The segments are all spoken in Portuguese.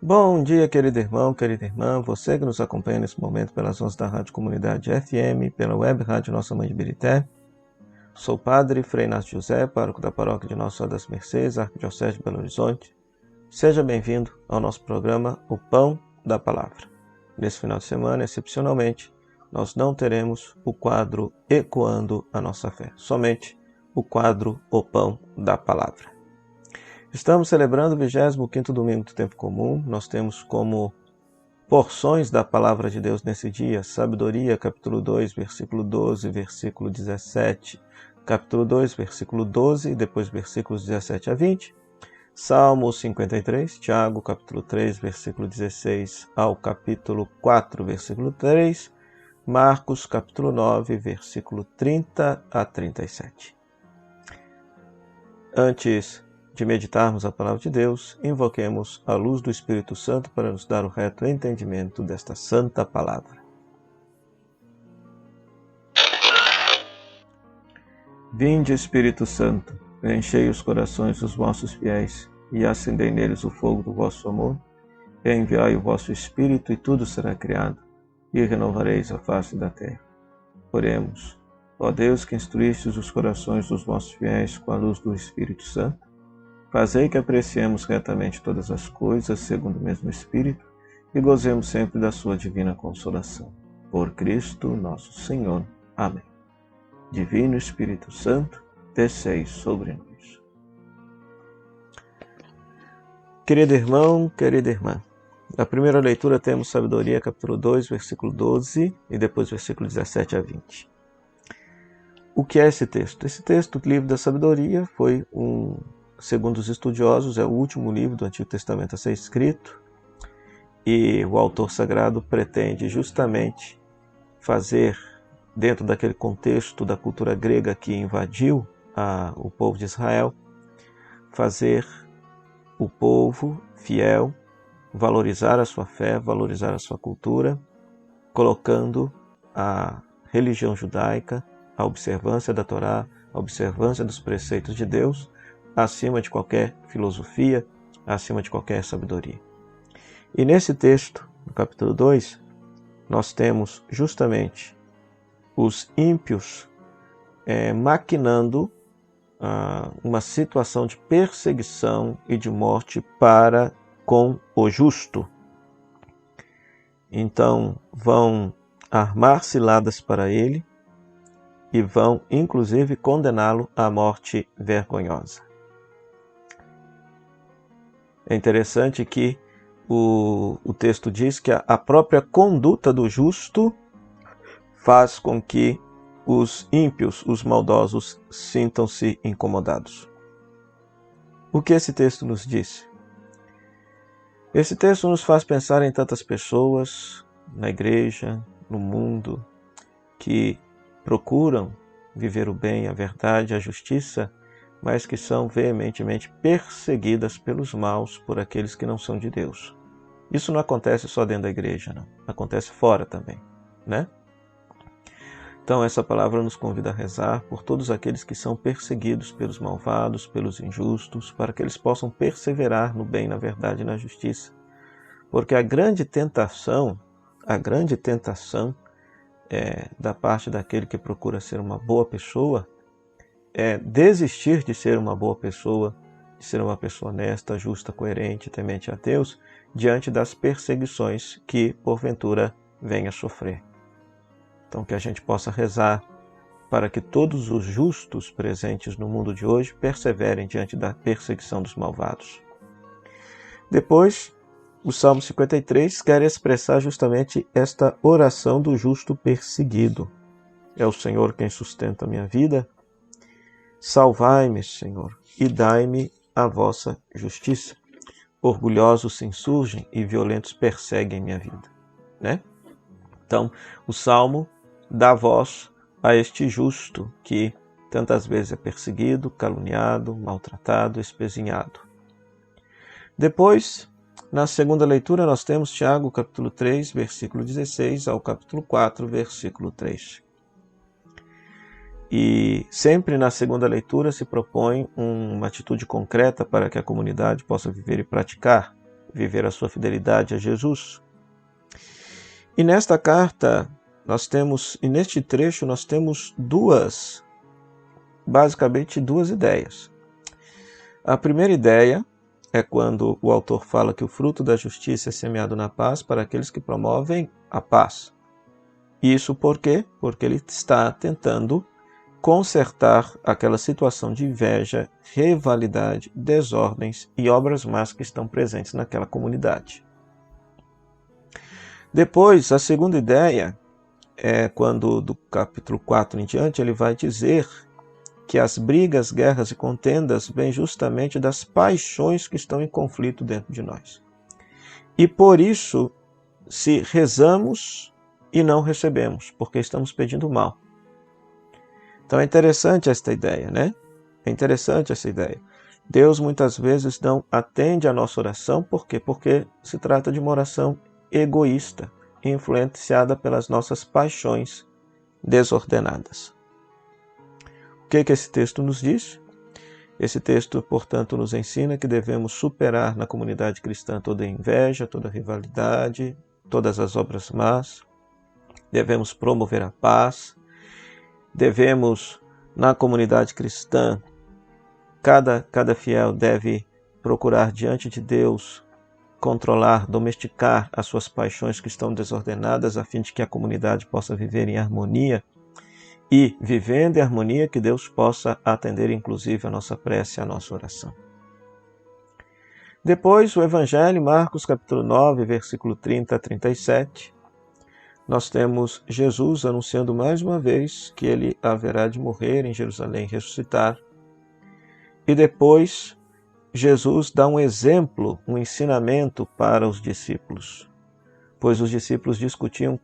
Bom dia, querido irmão, querida irmã, você que nos acompanha nesse momento pelas ondas da Rádio Comunidade FM, pela web Rádio Nossa Mãe de Birité. Sou o padre Frei Inácio José, pároco da paróquia de Nossa Senhora das Mercês, Arquidiocese de Belo Horizonte. Seja bem-vindo ao nosso programa O Pão da Palavra. Nesse final de semana, excepcionalmente, nós não teremos o quadro Ecoando a Nossa Fé, somente o quadro O Pão da Palavra. Estamos celebrando o 25º domingo do tempo comum. Nós temos como porções da palavra de Deus nesse dia, Sabedoria, capítulo 2, versículo 12, versículo 17, capítulo 2, versículo 12, depois versículos 17 a 20, Salmo 53, Tiago, capítulo 3, versículo 16 ao capítulo 4, versículo 3, Marcos, capítulo 9, versículo 30 a 37. Antes de meditarmos a palavra de Deus, invoquemos a luz do Espírito Santo para nos dar o reto entendimento desta santa palavra. Vinde, Espírito Santo, enchei os corações dos vossos fiéis e acendei neles o fogo do vosso amor. Enviai o vosso Espírito e tudo será criado, e renovareis a face da terra. Oremos. Ó Deus, que instruístes os corações dos vossos fiéis com a luz do Espírito Santo, fazei que apreciemos retamente todas as coisas, segundo o mesmo Espírito, e gozemos sempre da sua divina consolação. Por Cristo nosso Senhor. Amém. Divino Espírito Santo, descei sobre nós. Querido irmão, querida irmã, na primeira leitura temos Sabedoria, capítulo 2, versículo 12, e depois versículo 17 a 20. O que é esse texto? Esse texto, o livro da Sabedoria, foi segundo os estudiosos, é o último livro do Antigo Testamento a ser escrito, e o autor sagrado pretende justamente fazer, dentro daquele contexto da cultura grega que invadiu o povo de Israel, fazer o povo fiel valorizar a sua fé, valorizar a sua cultura, colocando a religião judaica, a observância da Torá, a observância dos preceitos de Deus, acima de qualquer filosofia, acima de qualquer sabedoria. E nesse texto, no capítulo 2, nós temos justamente os ímpios maquinando uma situação de perseguição e de morte para com o justo. Então vão armar ciladas para ele e vão inclusive condená-lo à morte vergonhosa. É interessante que o texto diz que a própria conduta do justo faz com que os ímpios, os maldosos, sintam-se incomodados. O que esse texto nos diz? Esse texto nos faz pensar em tantas pessoas na igreja, no mundo, que procuram viver o bem, a verdade, a justiça, mas que são veementemente perseguidas pelos maus, por aqueles que não são de Deus. Isso não acontece só dentro da igreja, não. Acontece fora também, né? Então essa palavra nos convida a rezar por todos aqueles que são perseguidos pelos malvados, pelos injustos, para que eles possam perseverar no bem, na verdade e na justiça. Porque a grande tentação da parte daquele que procura ser uma boa pessoa é desistir de ser uma boa pessoa, de ser uma pessoa honesta, justa, coerente, temente a Deus, diante das perseguições que porventura venha a sofrer. Então que a gente possa rezar para que todos os justos presentes no mundo de hoje perseverem diante da perseguição dos malvados. Depois, o Salmo 53 quer expressar justamente esta oração do justo perseguido. É o Senhor quem sustenta a minha vida. Salvai-me, Senhor, e dai-me a vossa justiça. Orgulhosos se insurgem e violentos perseguem minha vida. Né? Então, o Salmo dá voz a este justo que tantas vezes é perseguido, caluniado, maltratado, espezinhado. Depois, na segunda leitura, nós temos Tiago, capítulo 3, versículo 16 ao capítulo 4, versículo 3. E sempre na segunda leitura se propõe uma atitude concreta para que a comunidade possa viver e praticar viver a sua fidelidade a Jesus. E nesta carta, neste trecho, nós temos basicamente duas ideias. A primeira ideia é quando o autor fala que o fruto da justiça é semeado na paz para aqueles que promovem a paz. Isso por quê? Porque ele está tentando consertar aquela situação de inveja, rivalidade, desordens e obras más que estão presentes naquela comunidade. Depois, a segunda ideia é quando, do capítulo 4 em diante, ele vai dizer que as brigas, guerras e contendas vêm justamente das paixões que estão em conflito dentro de nós. E por isso, se rezamos e não recebemos, porque estamos pedindo mal. Então é interessante esta ideia, né? É interessante essa ideia. Deus muitas vezes não atende a nossa oração, por quê? Porque se trata de uma oração egoísta, influenciada pelas nossas paixões desordenadas. O que esse texto nos diz? Esse texto, portanto, nos ensina que devemos superar na comunidade cristã toda inveja, toda rivalidade, todas as obras más. Devemos promover a paz. Devemos, na comunidade cristã, cada fiel deve procurar diante de Deus controlar, domesticar as suas paixões que estão desordenadas, a fim de que a comunidade possa viver em harmonia e, vivendo em harmonia, que Deus possa atender inclusive a nossa prece, a nossa oração. Depois, o Evangelho, Marcos capítulo 9, versículo 30 a 37, nós temos Jesus anunciando mais uma vez que ele haverá de morrer em Jerusalém e ressuscitar. E depois, Jesus dá um exemplo, um ensinamento para os discípulos, pois os discípulos discutiam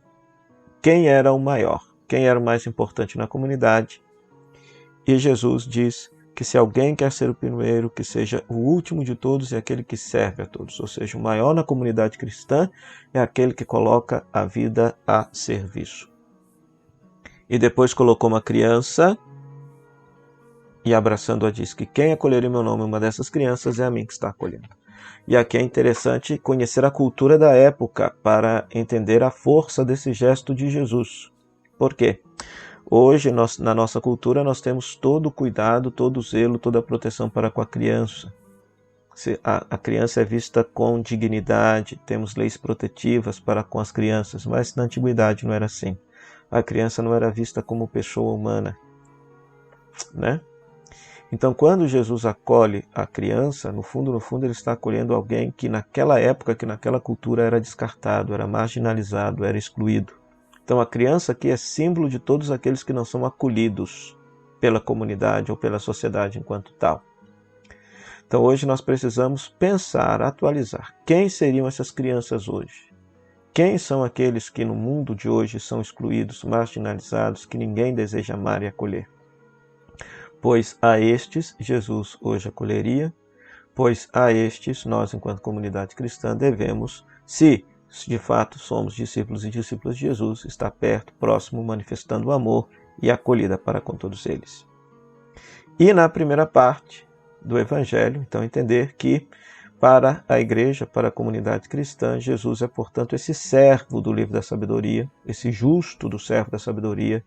quem era o maior, quem era o mais importante na comunidade. E Jesus diz que se alguém quer ser o primeiro, que seja o último de todos e aquele que serve a todos. Ou seja, o maior na comunidade cristã é aquele que coloca a vida a serviço. E depois colocou uma criança e abraçando-a diz que quem acolher em meu nome uma dessas crianças é a mim que está acolhendo. E aqui é interessante conhecer a cultura da época para entender a força desse gesto de Jesus. Por quê? Hoje, na nossa cultura, nós temos todo o cuidado, todo o zelo, toda a proteção para com a criança. A criança é vista com dignidade, temos leis protetivas para com as crianças, mas na antiguidade não era assim. A criança não era vista como pessoa humana, né? Então, quando Jesus acolhe a criança, no fundo, ele está acolhendo alguém que naquela época, que naquela cultura era descartado, era marginalizado, era excluído. Então, a criança aqui é símbolo de todos aqueles que não são acolhidos pela comunidade ou pela sociedade enquanto tal. Então, hoje nós precisamos pensar, atualizar. Quem seriam essas crianças hoje? Quem são aqueles que no mundo de hoje são excluídos, marginalizados, que ninguém deseja amar e acolher? Pois a estes Jesus hoje acolheria, pois a estes nós, enquanto comunidade cristã, devemos, se de fato somos discípulos e discípulas de Jesus, estar perto, próximo, manifestando o amor e a acolhida para com todos eles. E na primeira parte do Evangelho, então, entender que para a igreja, para a comunidade cristã, Jesus é, portanto, esse servo do livro da sabedoria, esse justo do servo da sabedoria,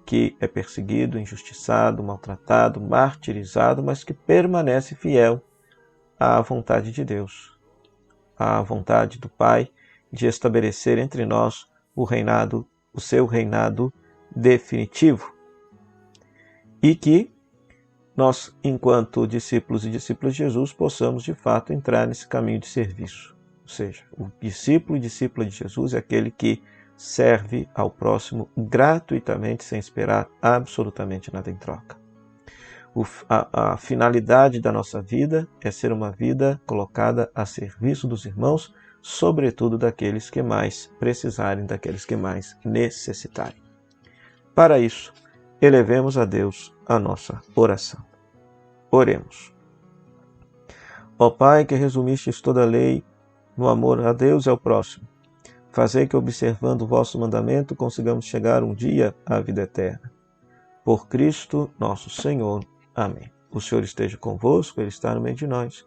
que é perseguido, injustiçado, maltratado, martirizado, mas que permanece fiel à vontade de Deus, à vontade do Pai, de estabelecer entre nós o seu reinado definitivo. E que nós, enquanto discípulos e discípulas de Jesus, possamos de fato entrar nesse caminho de serviço. Ou seja, o discípulo e discípula de Jesus é aquele que serve ao próximo gratuitamente, sem esperar absolutamente nada em troca. A finalidade da nossa vida é ser uma vida colocada a serviço dos irmãos, sobretudo daqueles que mais precisarem, daqueles que mais necessitarem. Para isso, elevemos a Deus a nossa oração. Oremos. Ó Pai, que resumistes toda a lei no amor a Deus e ao próximo, fazei que, observando o vosso mandamento, consigamos chegar um dia à vida eterna. Por Cristo nosso Senhor. Amém. O Senhor esteja convosco, Ele está no meio de nós.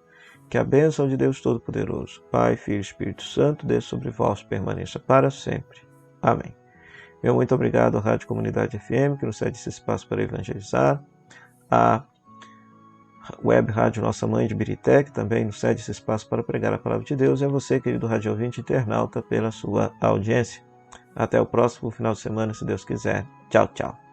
Que a bênção de Deus Todo-Poderoso, Pai, Filho e Espírito Santo, desça sobre vós e permaneça para sempre. Amém. Meu muito obrigado à Rádio Comunidade FM, que nos cede esse espaço para evangelizar. A Web Rádio Nossa Mãe de Birité, que também nos cede esse espaço para pregar a palavra de Deus. E a você, querido rádio ouvinte internauta, pela sua audiência. Até o próximo final de semana, se Deus quiser. Tchau, tchau.